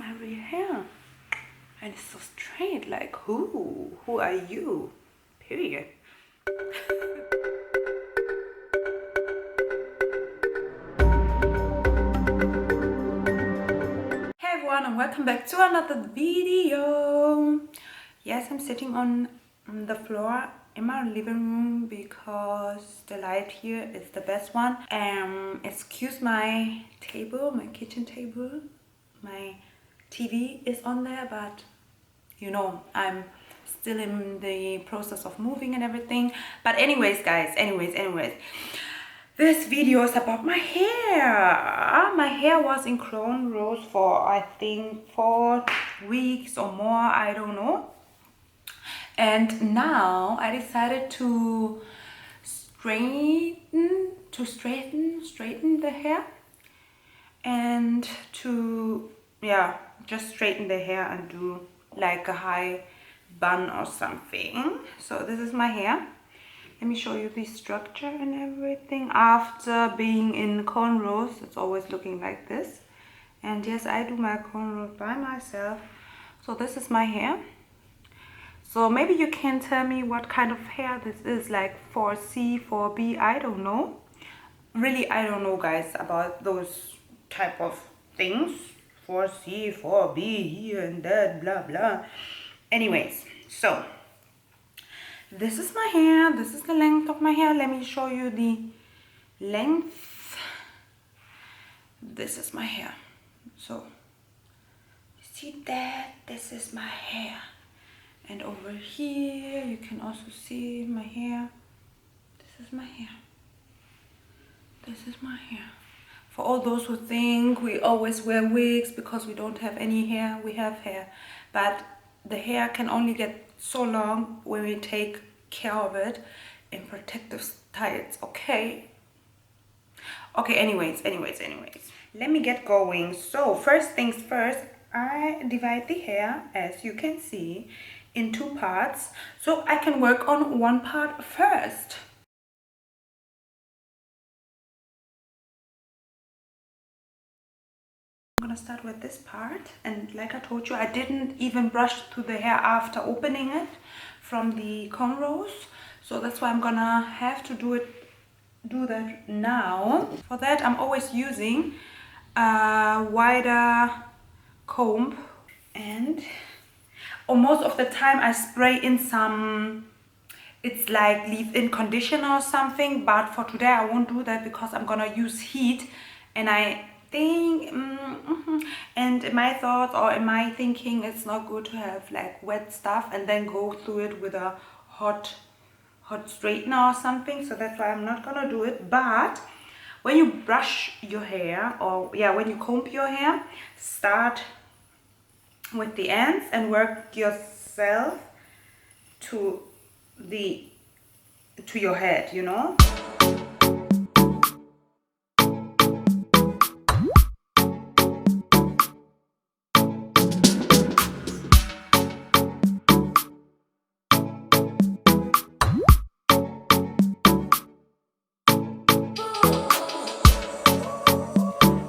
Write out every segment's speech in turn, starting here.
my real hair. And it's so straight, like who are you? Period. Hey everyone, and welcome back to another video. Yes, I'm sitting on the floor in my living room because the light here is the best one. Excuse my table, my kitchen table. My TV is on there, but you know, I'm still in the process of moving and everything. But anyways, guys, this video is about my hair. My hair was in cornrows for I think 4 weeks or more, I don't know. And now I decided to straighten the hair and to just straighten the hair and do like a high bun or something. So this is my hair. Let me show you the structure and everything. After being in cornrows, it's always looking like this. And yes, I do my cornrows by myself. So this is my hair. So maybe you can tell me what kind of hair this is, like 4C, 4B, I don't know. Really, I don't know, guys, about those type of things. 4C, 4B, here and that, blah, blah. Anyways, so this is my hair. This is the length of my hair. Let me show you the length. This is my hair. So, see that? This is my hair. And over here, you can also see my hair. This is my hair. This is my hair. For all those who think we always wear wigs because we don't have any hair, we have hair. But the hair can only get so long when we take care of it in protective styles, okay? Okay, anyways. Let me get going. So, first things first, I divide the hair, as you can see, in 2 parts. So I can work on one part first. I'm gonna start with this part, and like I told you, I didn't even brush through the hair after opening it from the cornrows, so that's why I'm gonna have to do that now. For that, I'm always using a wider comb, and most of the time I spray in some, it's like leave-in conditioner or something, but for today I won't do that because I'm gonna use heat. And I think and in my thoughts or in my thinking, it's not good to have like wet stuff and then go through it with a hot straightener or something. So that's why I'm not gonna do it. But when you brush your hair, or when you comb your hair, start with the ends and work yourself to your head, you know.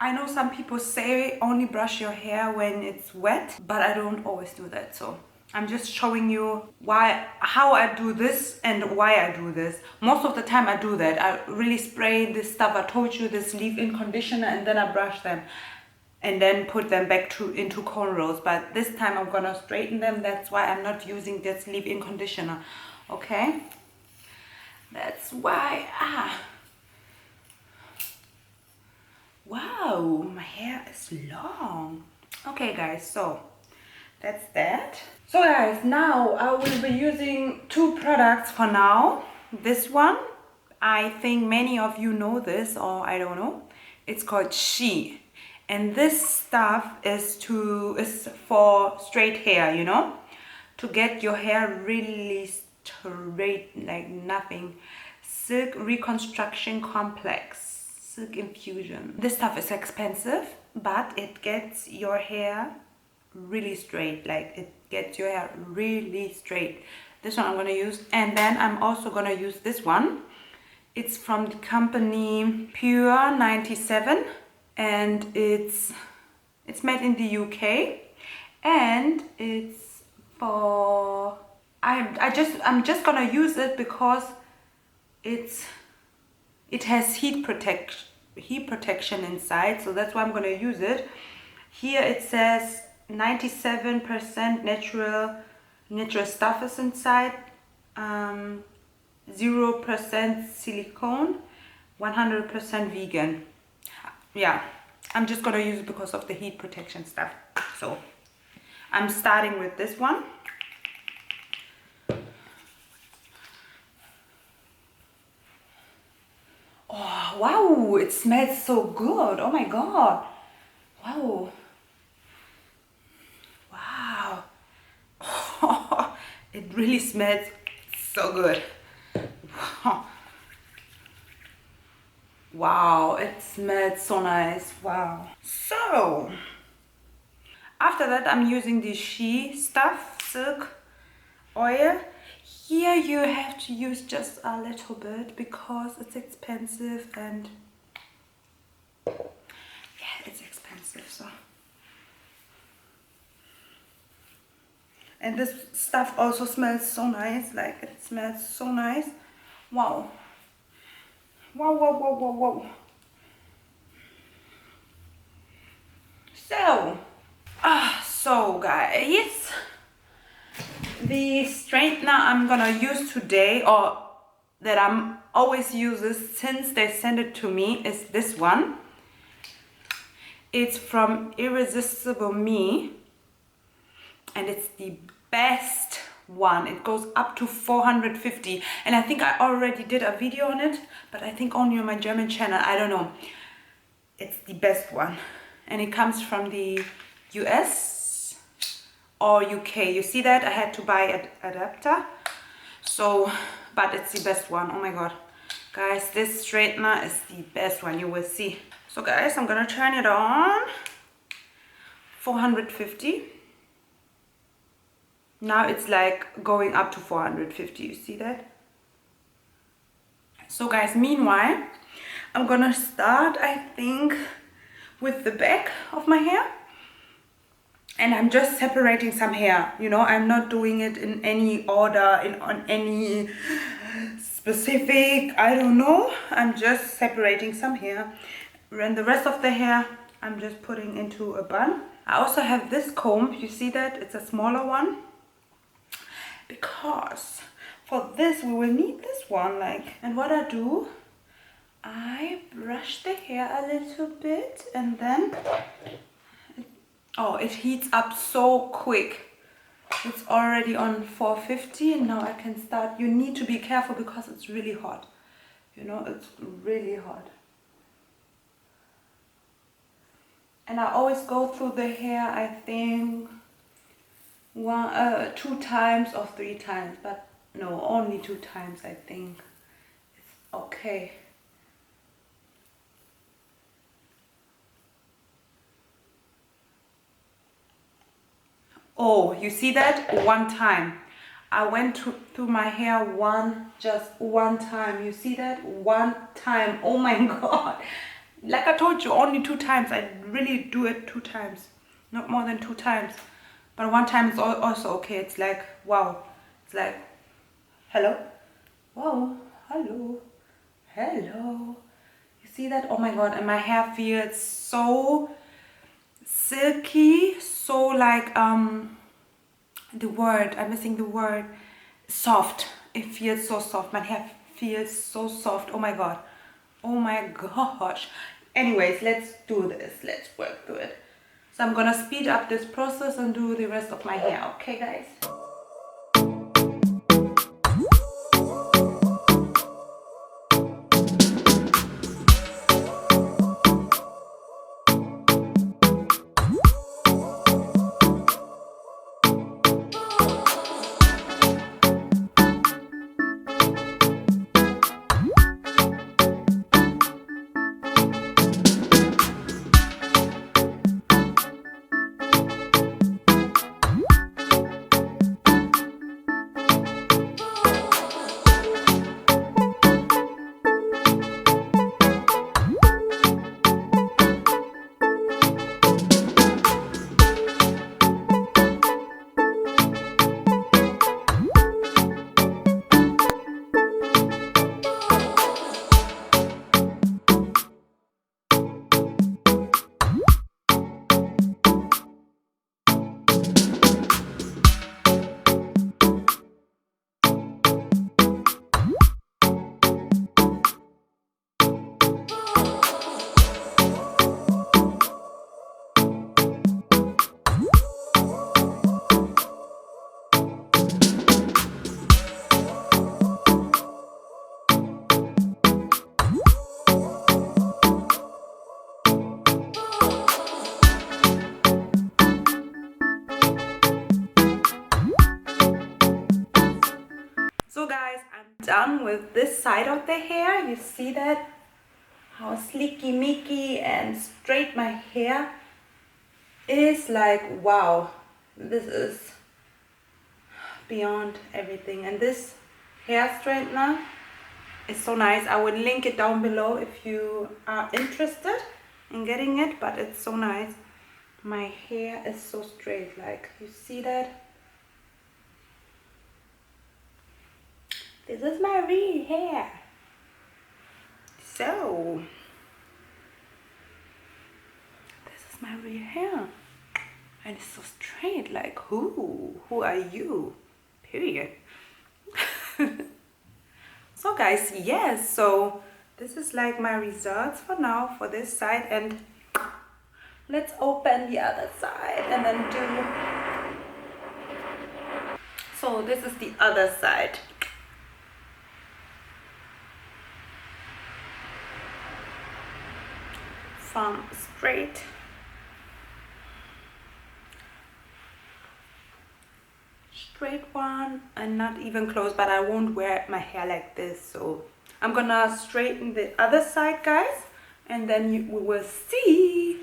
I know some people say only brush your hair when it's wet, but I don't always do that. So I'm just showing you how I do this and why I do this. Most of the time I do that. I really spray this stuff I told you, this leave-in conditioner, and then I brush them and then put them back into cornrows. But this time I'm gonna straighten them. That's why I'm not using this leave-in conditioner. Okay? That's why. Wow, my hair is long. Okay guys, so that's that. So guys, now I will be using 2 products for now. This one, I think many of you know this, or I don't know. It's called She. And this stuff is for straight hair, you know? To get your hair really straight like nothing. Silk Reconstruction Complex. Silk infusion. This stuff is expensive, but it gets your hair really straight. Like it gets your hair really straight. This one I'm gonna use, and then I'm also gonna use this one. It's from the company Pure 97, and it's It's made in the UK, and it's for I'm just gonna use it because it has heat protection inside, so that's why I'm gonna use it. Here it says 97% natural stuff is inside, 0% silicone, 100% vegan. Yeah, I'm just gonna use it because of the heat protection stuff. So I'm starting with this one. Oh wow, it smells so good. Oh my god. Wow. Wow. It really smells so good. Wow, it smells so nice. Wow. So after that, I'm using the She Stuff Silk Oil. Here you have to use just a little bit because it's expensive, and yeah, it's expensive. So, and this stuff also smells so nice. Like, it smells so nice. Wow. Wow, wow, wow, wow, wow. So guys, the straightener I'm gonna use today, or that I'm always uses since they sent it to me, is this one. It's from Irresistible Me, and it's the best one. It goes up to 450, and I think I already did a video on it, but I think only on my German channel, I don't know. It's the best one, and it comes from the US or UK. You see that I had to buy an adapter, so, but it's the best one. Oh my god, guys, this straightener is the best one, you will see. So guys, I'm gonna turn it on. 450. Now it's like going up to 450, you see that? So guys, meanwhile, I'm gonna start, I think, with the back of my hair. And I'm just separating some hair, you know, I'm not doing it in any order, on any specific, I don't know. I'm just separating some hair. And the rest of the hair, I'm just putting into a bun. I also have this comb, you see that? It's a smaller one. Because for this, we will need this one, like, and what I do, I brush the hair a little bit, and then oh, it heats up so quick. It's already on 450, and now I can start. You need to be careful because it's really hot. You know, it's really hot. And I always go through the hair, I think, 2 times or 3 times, but no, only 2 times, I think. It's okay. Oh, you see that? 1 time. I went through my hair just one time. You see that? 1 time. Oh my god. Like I told you, only 2 times. I really do it 2 times. Not more than 2 times. But 1 time is also okay. It's like, wow. It's like, hello? Whoa, hello. Hello. You see that? Oh my god. And my hair feels so silky, so like I'm missing the word, soft. It feels so soft. My hair feels so soft. Oh my god. Oh my gosh. Anyways, let's do this. Let's work through it. So I'm gonna speed up this process and do the rest of my hair. Okay, guys? done with this side of the hair. You see that? How slicky micky and straight my hair is. Like, wow, this is beyond everything. And this hair straightener is so nice. I will link it down below if you are interested in getting it, but it's so nice. My hair is so straight, like, you see that? This is my real hair. So this is my real hair, and it's so straight. Like, who are you? Period. So guys, yes, so this is like my results for now for this side, and let's open the other side and then do. So this is the other side. From straight one, and not even close, but I won't wear my hair like this, so I'm gonna straighten the other side, guys, and then we will see.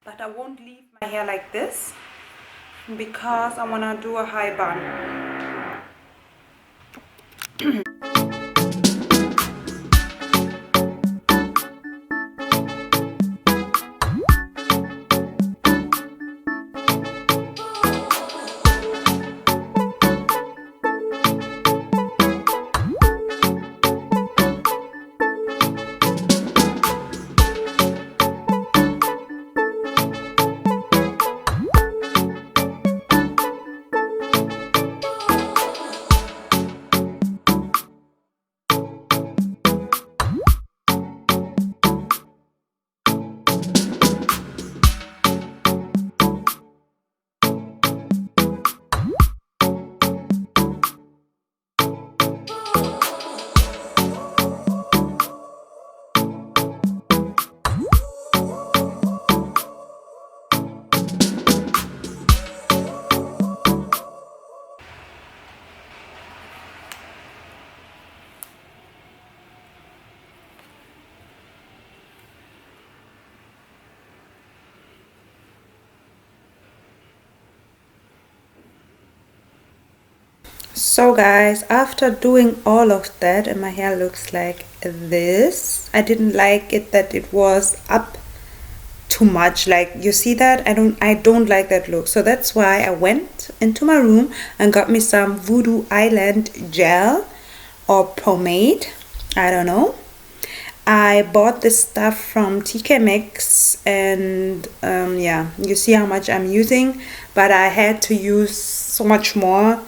But I won't leave my hair like this because I wanna do a high bun. So guys, after doing all of that, and my hair looks like this, I didn't like it that it was up too much. Like, you see that? I don't like that look. So that's why I went into my room and got me some Voodoo Island gel or pomade, I don't know. I bought this stuff from TK Maxx, and yeah, you see how much I'm using, but I had to use so much more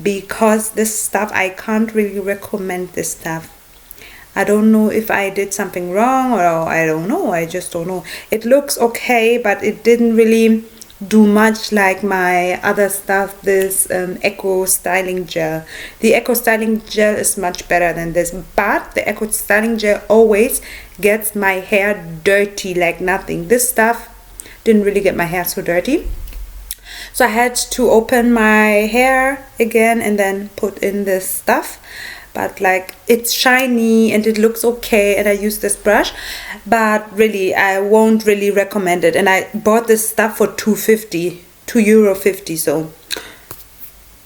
because this stuff, I can't really recommend this stuff. I don't know if I did something wrong, or I don't know, I just don't know. It looks okay, but it didn't really do much like my other stuff, this Eco Styling Gel. The Eco Styling Gel is much better than this, but the Eco Styling Gel always gets my hair dirty like nothing. This stuff didn't really get my hair so dirty. So I had to open my hair again and then put in this stuff. But like, it's shiny and it looks okay, and I use this brush, but really I won't really recommend it. And I bought this stuff for €2.50, so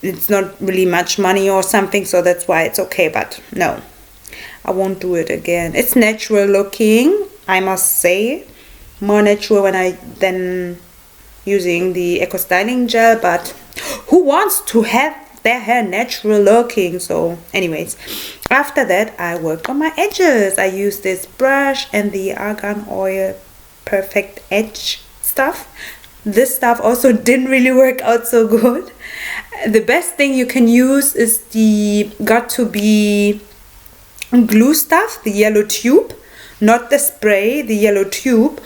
it's not really much money or something, so that's why it's okay. But no, I won't do it again. It's natural looking, I must say, more natural than using the Eco Styling Gel, but who wants to have their hair natural looking? So anyways, after that I worked on my edges. I used this brush and the argan oil perfect edge stuff. This stuff also didn't really work out so good. The best thing you can use is the got2b glue stuff, the yellow tube, not the spray, the yellow tube,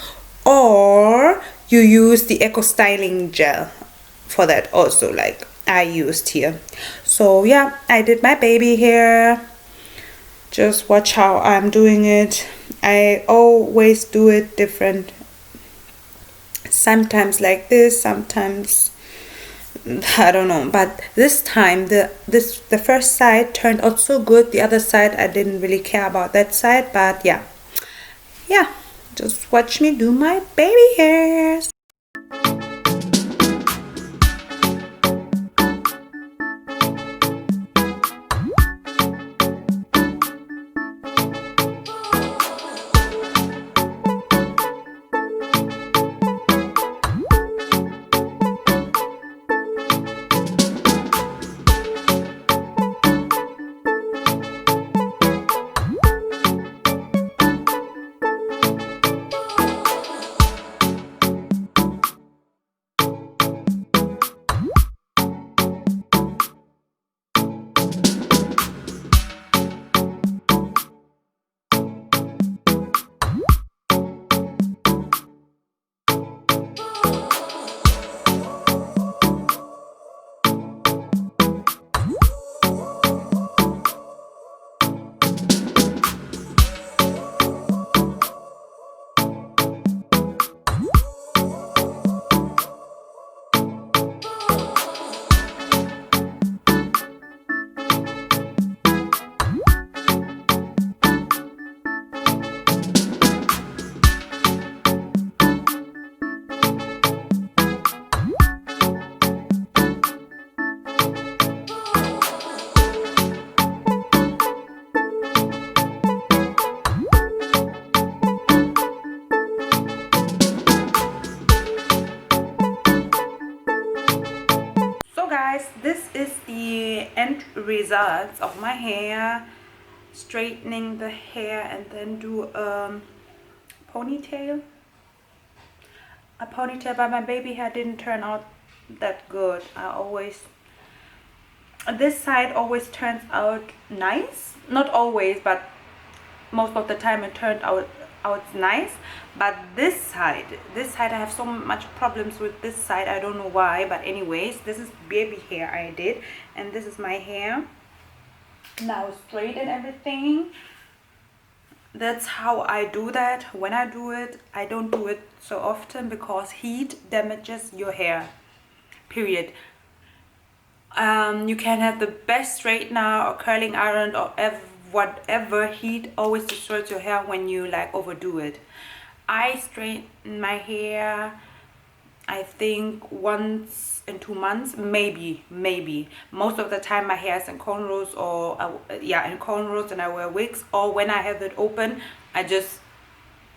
or you use the Eco Styling Gel for that also, like I used here. So yeah, I did my baby hair. Just watch how I'm doing it. I always do it different. Sometimes like this, sometimes I don't know, but this time the first side turned out so good. The other side I didn't really care about that side, but yeah, just watch me do my baby hairs. So guys, this is the end results of my hair. Straightening the hair and then do a ponytail. But my baby hair didn't turn out that good. This side always turns out nice. Not always, but most of the time it turned out nice. But this side I have so much problems with this side. I don't know why, but anyways, this is baby hair I did, and this is my hair now straight and everything. That's how I do that. When I do it, I don't do it so often because heat damages your hair, period. You can have the best straightener or curling iron or whatever, heat always destroys your hair when you like overdo it. I straighten my hair, I think once in 2 months, maybe. Most of the time my hair is in cornrows, or in cornrows, and I wear wigs, or when I have it open, I just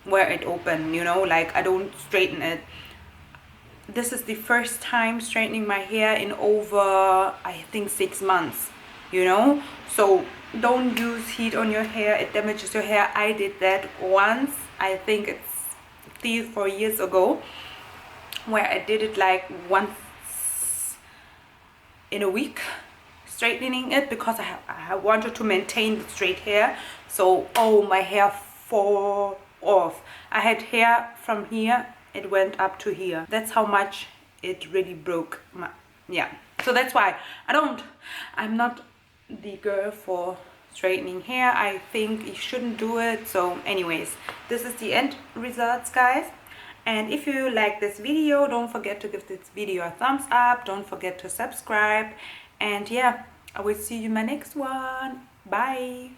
wear it open, you know, like I don't straighten it. This is the first time straightening my hair in over, I think, 6 months, you know. So don't use heat on your hair, it damages your hair. I did that once, I think it's 3-4 years ago, where I did it like once in a week, straightening it, because I wanted to maintain the straight hair. So my hair fall off. I had hair from here, it went up to here. That's how much it really broke so that's why I'm not the girl for straightening hair. I think you shouldn't do it. So anyways, this is the end results, guys. And if you like this video, don't forget to give this video a thumbs up. Don't forget to subscribe. And yeah, I will see you in my next one. Bye.